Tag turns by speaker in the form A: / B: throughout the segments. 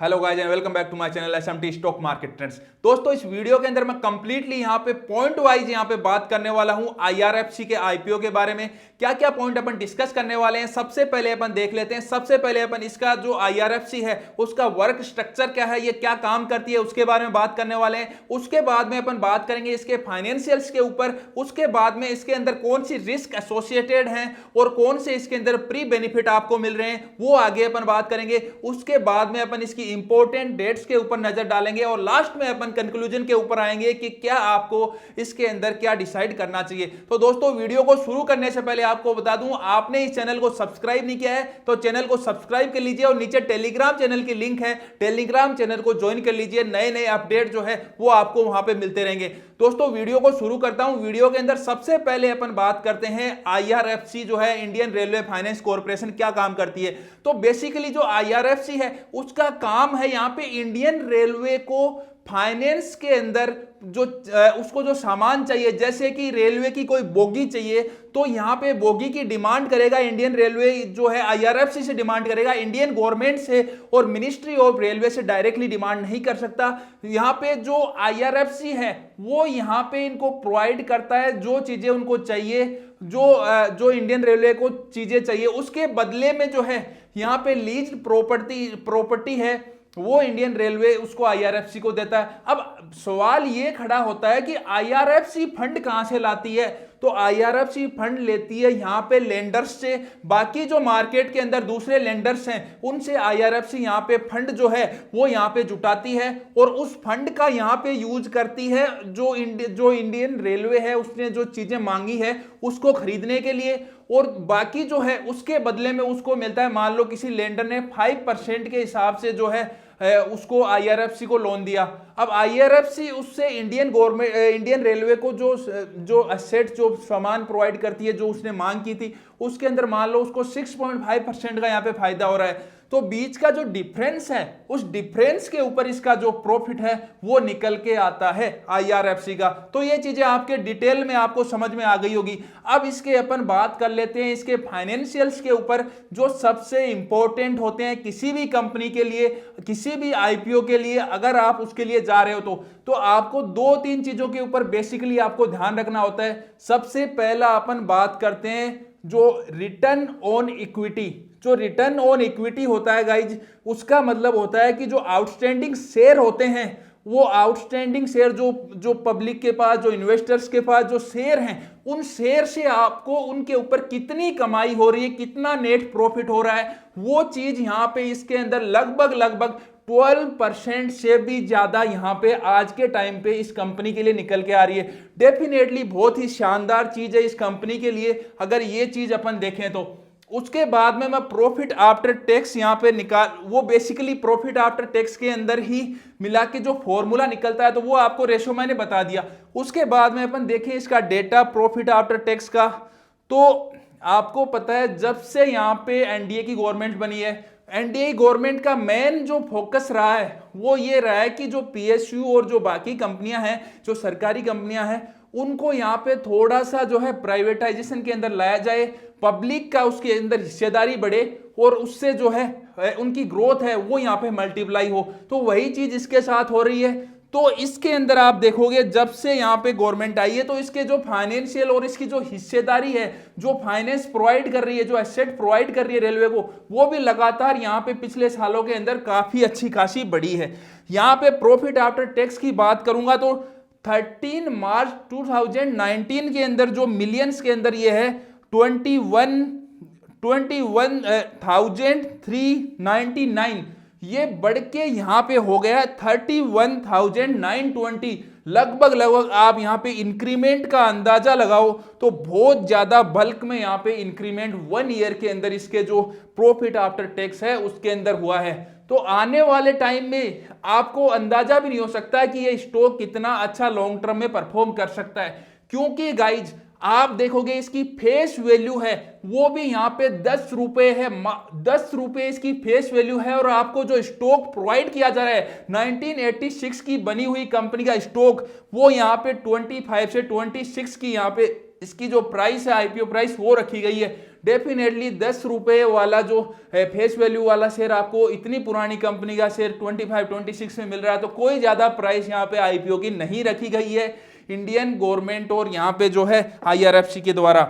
A: Hello guys and welcome back to my channel SMT stock market trends. दोस्तों इस video के अंदर मैं कंप्लीटली यहां पे पॉइंट वाइज यहां पे बात करने वाला हूं आईआरएफसी के आईपीओ के बारे में। क्या क्या पॉइंट अपन डिस्कस करने वाले हैं सबसे पहले अपन देख लेते हैं। सबसे पहले अपन इसका जो आईआरएफसी है उसका वर्क स्ट्रक्चर क्या है, ये क्या काम करती है, उसके बारे में बात करने वाले हैं। उसके बाद में अपन बात करेंगे इसके फाइनेंशियल्स के ऊपर। उसके बाद में इसके अंदर कौन सी रिस्क एसोसिएटेड हैं और कौन से इसके अंदर प्री बेनिफिट आपको मिल रहे हैं वो आगे अपन बात करेंगे। उसके बाद में अपन इसकी इंपॉर्टेंट डेट्स के ऊपर नजर डालेंगे और लास्ट में अपन कंक्लूजन के ऊपर आएंगे कि क्या आपको इसके अंदर क्या डिसाइड करना चाहिए। तो दोस्तों वीडियो को शुरू करने से पहले आपको बता दूं, आपने इस चैनल को सब्सक्राइब नहीं किया है तो चैनल को सब्सक्राइब कर लीजिए और नीचे टेलीग्राम चैनल की लिंक है, टेलीग्राम चैनल को ज्वाइन कर लीजिए। नए नए अपडेट जो है वो आपको वहां पे मिलते रहेंगे। दोस्तों वीडियो को शुरू करता हूं। वीडियो के अंदर सबसे पहले अपन बात करते हैं आईआरएफसी जो है इंडियन रेलवे फाइनेंस कॉर्पोरेशन क्या काम करती है। तो बेसिकली जो आईआरएफसी है उसका काम है यहां पे इंडियन रेलवे को फाइनेंस के अंदर जो उसको जो सामान चाहिए, जैसे कि रेलवे की कोई बोगी चाहिए तो यहां पे बोगी की डिमांड करेगा इंडियन रेलवे जो है आईआरएफसी से डिमांड करेगा, इंडियन गवर्नमेंट से और मिनिस्ट्री ऑफ रेलवे से डायरेक्टली डिमांड नहीं कर सकता। यहां पे जो आईआरएफसी है वो यहां पे इनको प्रोवाइड करता है जो चीजें उनको चाहिए, जो इंडियन रेलवे को चीजें चाहिए उसके बदले में जो है यहां पे लीज प्रॉपर्टी है वो इंडियन रेलवे उसको आईआरएफसी को देता है। अब सवाल ये खड़ा होता है कि आईआरएफसी फंड कहां से लाती है। तो आईआरएफसी फंड लेती है यहां पे लेंडर्स से, बाकी जो मार्केट के अंदर दूसरे लेंडर्स हैं उनसे आईआरएफसी यहां पे फंड जो है वो यहां पे जुटाती है और उस फंड का यहां पे यूज करती है जो इंडियन रेलवे है उसने जो चीजें मांगी है उसको खरीदने के लिए, और बाकी जो है उसके बदले में उसको मिलता है। मान लो किसी लेंडर ने 5% के हिसाब से जो है उसको आईआरएफसी को लोन दिया। अब आईआरएफसी उससे इंडियन रेलवे को जो एसेट जो सामान प्रोवाइड करती है जो उसने मांग की थी उसके अंदर मान लो उसको 6.5% का यहाँ पे फायदा हो रहा है। तो बीच का जो डिफरेंस है उस डिफरेंस के ऊपर इसका जो प्रॉफिट है वो निकल के आता है आईआरएफसी का। तो ये चीजें आपके डिटेल में आपको समझ में आ गई होगी। अब इसके अपन बात कर लेते हैं इसके फाइनेंशियल्स के ऊपर जो सबसे इंपॉर्टेंट होते हैं किसी भी कंपनी के लिए, किसी भी आईपीओ के लिए। अगर आप उसके लिए जा रहे हो तो आपको दो तीन चीजों के ऊपर बेसिकली आपको ध्यान रखना होता है। सबसे पहला अपन बात करते हैं जो रिटर्न ऑन इक्विटी। जो रिटर्न ऑन इक्विटी होता है गाइज उसका मतलब होता है कि जो आउटस्टैंडिंग शेयर होते हैं वो आउटस्टैंडिंग शेयर जो पब्लिक के पास, जो इन्वेस्टर्स के पास जो शेयर हैं उन शेयर से आपको उनके ऊपर कितनी कमाई हो रही है, कितना नेट प्रॉफिट हो रहा है, वो चीज यहां पे इसके अंदर लगभग 12% से भी ज्यादा यहां पे आज के टाइम पे इस कंपनी के लिए निकल के आ रही है। डेफिनेटली बहुत ही शानदार चीज है इस कंपनी के लिए अगर ये चीज अपन देखें तो। उसके बाद में मैं प्रॉफिट आफ्टर टैक्स यहां पे वो बेसिकली प्रॉफिट आफ्टर टैक्स के अंदर ही मिला के जो फॉर्मूला निकलता है तो वो आपको रेशो मैंने बता दिया। उसके बाद में अपन देखें इसका डेटा प्रॉफिट आफ्टर टैक्स का, तो आपको पता है जब से यहां पे एनडीए की गवर्नमेंट बनी है, एनडीए गवर्नमेंट का मेन जो फोकस रहा है वो ये रहा है कि जो पीएसयू और जो बाकी कंपनियां हैं, जो सरकारी कंपनियां हैं, उनको यहाँ पे थोड़ा सा जो है प्राइवेटाइजेशन के अंदर लाया जाए, पब्लिक का उसके अंदर हिस्सेदारी बढ़े और उससे जो है उनकी ग्रोथ है वो यहाँ पे मल्टीप्लाई हो। तो वही चीज इसके साथ हो रही है। तो इसके अंदर आप देखोगे जब से यहाँ पे गवर्नमेंट आई है तो इसके जो फाइनेंशियल और इसकी जो हिस्सेदारी है, जो फाइनेंस प्रोवाइड कर रही है, जो एसेट प्रोवाइड कर रही है रेलवे को, वो भी लगातार यहाँ पे पिछले सालों के अंदर काफी अच्छी खासी बढ़ी है। यहाँ पे प्रॉफिट आफ्टर टैक्स की बात करूंगा तो 13 मार्च 2019 के अंदर जो मिलियंस के अंदर ये है 21,399, ये बढ़ के यहां पे हो गया 31,920। लगभग आप यहां पे इंक्रीमेंट का अंदाजा लगाओ तो बहुत ज्यादा बल्क में यहां पे इंक्रीमेंट 1 ईयर के अंदर इसके जो प्रॉफिट आफ्टर टैक्स है उसके अंदर हुआ है। तो आने वाले टाइम में आपको अंदाजा भी नहीं हो सकता कि ये स्टॉक कितना अच्छा लॉन्ग टर्म में परफॉर्म कर सकता है, क्योंकि गाइज आप देखोगे इसकी फेस वैल्यू है वो भी यहां पे 10 रुपए है, 10 रुपए इसकी फेस वैल्यू है। और आपको जो स्टॉक प्रोवाइड किया जा रहा है 1986 की बनी हुई कंपनी का स्टॉक वो यहां पे 25 से 26 की यहां पे इसकी जो प्राइस है आईपीओ प्राइस वो रखी गई है। डेफिनेटली 10 रुपए वाला जो फेस वैल्यू वाला शेयर आपको इतनी पुरानी कंपनी का शेयर 25-26 में मिल रहा है, तो कोई ज्यादा प्राइस यहाँ पे आईपीओ की नहीं रखी गई है इंडियन गवर्नमेंट और यहाँ पे जो है आईआरएफसी के द्वारा।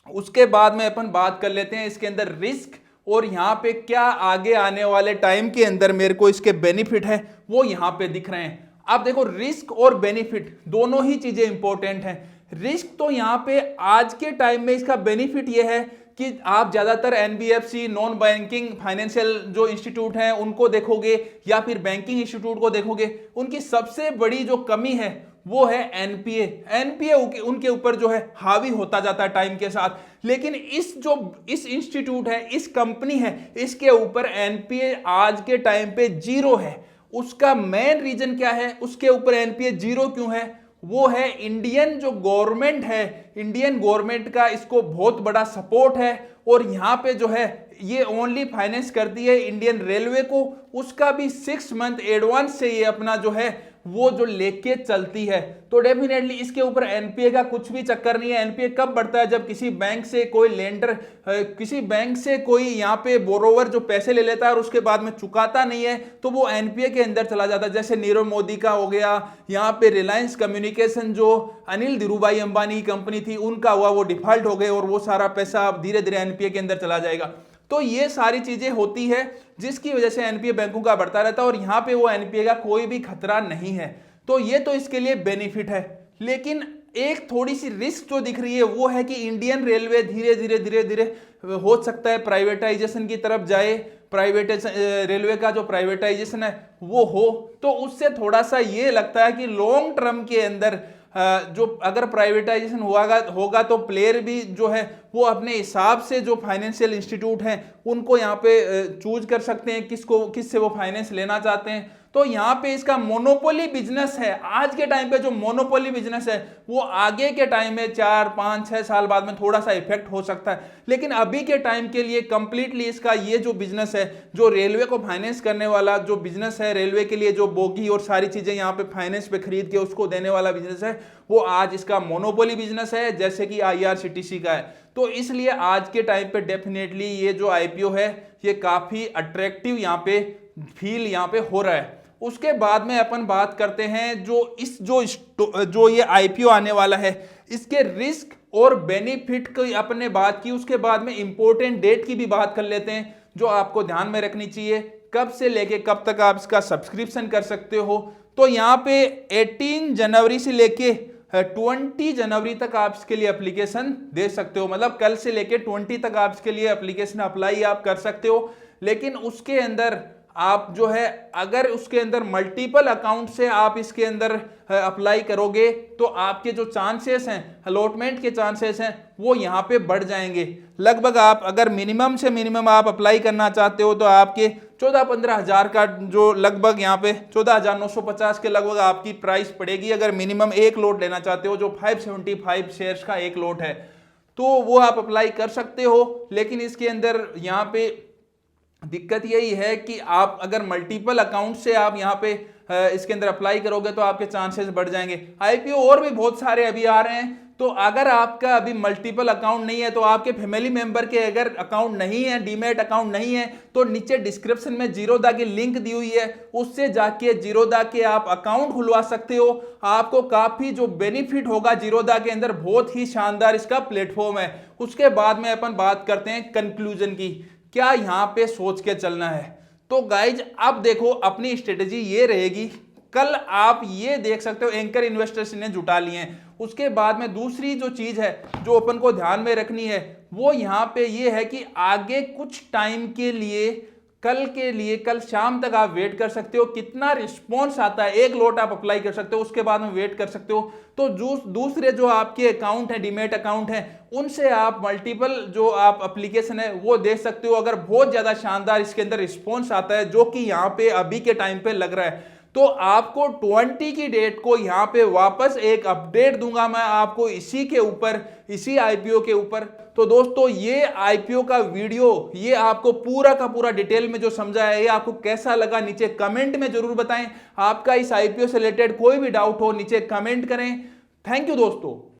A: उसके बाद में अपन बात कर लेते हैं इसके अंदर रिस्क और यहाँ पे क्या आगे आने वाले टाइम के अंदर मेरे को इसके बेनिफिट है वो यहाँ पे दिख रहे हैं। अब देखो रिस्क और बेनिफिट दोनों ही चीजें इंपॉर्टेंट हैं। रिस्क तो यहाँ पे आज के टाइम में इसका बेनिफिट ये है कि आप ज्यादातर एनबीएफसी नॉन बैंकिंग फाइनेंशियल जो इंस्टीट्यूट हैं उनको देखोगे या फिर बैंकिंग इंस्टीट्यूट को देखोगे, उनकी सबसे बड़ी जो कमी है वो है एनपीए। एनपीए उनके ऊपर जो है हावी होता जाता है टाइम के साथ, लेकिन इस इंस्टीट्यूट है, इस कंपनी है, इसके ऊपर एनपीए आज के टाइम पे 0 है। उसका मेन रीजन क्या है, उसके ऊपर एनपीए 0 क्यों है? वो है इंडियन जो गवर्नमेंट है, इंडियन गवर्नमेंट का इसको बहुत बड़ा सपोर्ट है और यहाँ पे जो है ये ओनली फाइनेंस करती है इंडियन रेलवे को, उसका भी 6 मंथ एडवांस से ये अपना जो है वो जो लेके चलती है। तो डेफिनेटली इसके ऊपर एनपीए का कुछ भी चक्कर नहीं है। एनपीए कब बढ़ता है? जब किसी बैंक से कोई लेंडर, किसी बैंक से कोई यहाँ पे बोरोवर जो पैसे ले लेता है और उसके बाद में चुकाता नहीं है तो वो एनपीए के अंदर चला जाता है। जैसे नीरव मोदी का हो गया, यहाँ पे रिलायंस कम्युनिकेशन जो अनिल धीरूभाई अंबानी की कंपनी थी उनका हुआ, वो डिफॉल्ट हो गए और वो सारा पैसा अब धीरे धीरे एनपीए के अंदर चला जाएगा। तो ये सारी चीजें होती है जिसकी वजह से एनपीए बैंकों का बढ़ता रहता है और यहाँ पे वो एनपीए का कोई भी खतरा नहीं है। तो ये तो इसके लिए बेनिफिट है, लेकिन एक थोड़ी सी रिस्क जो दिख रही है वो है कि इंडियन रेलवे धीरे धीरे हो सकता है प्राइवेटाइजेशन की तरफ जाए। रेलवे का जो प्राइवेटाइजेशन है वो हो, तो उससे थोड़ा सा ये लगता है कि लॉन्ग टर्म के अंदर जो अगर प्राइवेटाइजेशन होगा तो प्लेयर भी जो है वो अपने हिसाब से जो फाइनेंशियल इंस्टीट्यूट हैं उनको यहाँ पे चूज कर सकते हैं किससे वो फाइनेंस लेना चाहते हैं। तो यहाँ पे इसका मोनोपोली बिजनेस है। आज के टाइम पे जो मोनोपोली बिजनेस है वो आगे के टाइम में 4, 5, 6 साल बाद में थोड़ा सा इफेक्ट हो सकता है, लेकिन अभी के टाइम के लिए कंप्लीटली इसका ये जो बिजनेस है, जो रेलवे को फाइनेंस करने वाला जो बिजनेस है, रेलवे के लिए जो बोगी और सारी चीजें यहाँ पे फाइनेंस पे खरीद के उसको देने वाला बिजनेस है, वो आज इसका मोनोपोली बिजनेस है जैसे कि आईआरसीटीसी का है। तो इसलिए आज के टाइम पे डेफिनेटली ये जो आईपीओ है ये काफी अट्रैक्टिव यहाँ पे फील यहाँ पे हो रहा है। उसके बाद में अपन बात करते हैं जो ये आईपीओ आने वाला है इसके रिस्क और बेनिफिट की अपने बात की। उसके बाद में इंपॉर्टेंट डेट की भी बात कर लेते हैं जो आपको ध्यान में रखनी चाहिए, कब से लेके कब तक आप इसका सब्सक्रिप्शन कर सकते हो। तो यहाँ पे 18 जनवरी से लेके 20 जनवरी तक आप इसके लिए एप्लीकेशन दे सकते हो, मतलब कल से लेके 20 तक आप इसके लिए एप्लीकेशन अप्लाई आप कर सकते हो। लेकिन उसके अंदर आप जो है अगर उसके अंदर मल्टीपल अकाउंट से आप इसके अंदर अप्लाई करोगे तो आपके जो चांसेस हैं, अलॉटमेंट के चांसेस हैं, वो यहाँ पे बढ़ जाएंगे। लगभग आप अगर मिनिमम से मिनिमम आप अप्लाई करना चाहते हो तो आपके 14-15 हज़ार का जो लगभग यहाँ पे 14,950 के लगभग आपकी प्राइस पड़ेगी अगर मिनिमम एक लोट लेना चाहते हो, जो 575 शेयर्स का एक लोट है, तो वो आप अप्लाई कर सकते हो। लेकिन इसके अंदर यहाँ पे दिक्कत यही है कि आप अगर मल्टीपल अकाउंट से आप यहाँ पे इसके अंदर अप्लाई करोगे तो आपके चांसेस बढ़ जाएंगे। आईपीओ और भी बहुत सारे अभी आ रहे हैं, तो अगर आपका अभी मल्टीपल अकाउंट नहीं है तो आपके फैमिली मेंबर के अगर अकाउंट नहीं है, डीमैट अकाउंट नहीं है, तो नीचे डिस्क्रिप्शन में जीरोधा की लिंक दी हुई है, उससे जाके जीरोधा के आप अकाउंट खुलवा सकते हो। आपको काफी जो बेनिफिट होगा जीरोधा के अंदर, बहुत ही शानदार इसका प्लेटफॉर्म है। उसके बाद में अपन बात करते हैं कंक्लूजन की, क्या यहाँ पे सोच के चलना है। तो गाइज अब देखो अपनी स्ट्रेटेजी ये रहेगी, कल आप ये देख सकते हो एंकर इन्वेस्टर्स ने जुटा लिए हैं। उसके बाद में दूसरी जो चीज है जो अपन को ध्यान में रखनी है वो यहाँ पे ये है कि आगे कुछ टाइम के लिए कल शाम तक आप वेट कर सकते हो, कितना रिस्पॉन्स आता है, एक लोट आप अप्लाई कर सकते हो, उसके बाद में वेट कर सकते हो। तो दूसरे जो आपके अकाउंट है, डीमैट अकाउंट है, उनसे आप मल्टीपल जो आप एप्लीकेशन है वो दे सकते हो। अगर बहुत ज्यादा शानदार इसके अंदर रिस्पॉन्स आता है जो कि यहाँ पे अभी के टाइम पे लग रहा है, तो आपको 20 की डेट को यहाँ पे वापस एक अपडेट दूंगा मैं आपको इसी के ऊपर, इसी आईपीओ के ऊपर। तो दोस्तों ये आईपीओ का वीडियो ये आपको पूरा का पूरा डिटेल में जो समझा है, ये आपको कैसा लगा नीचे कमेंट में जरूर बताएं। आपका इस आईपीओ से रिलेटेड कोई भी डाउट हो नीचे कमेंट करें। थैंक यू दोस्तों।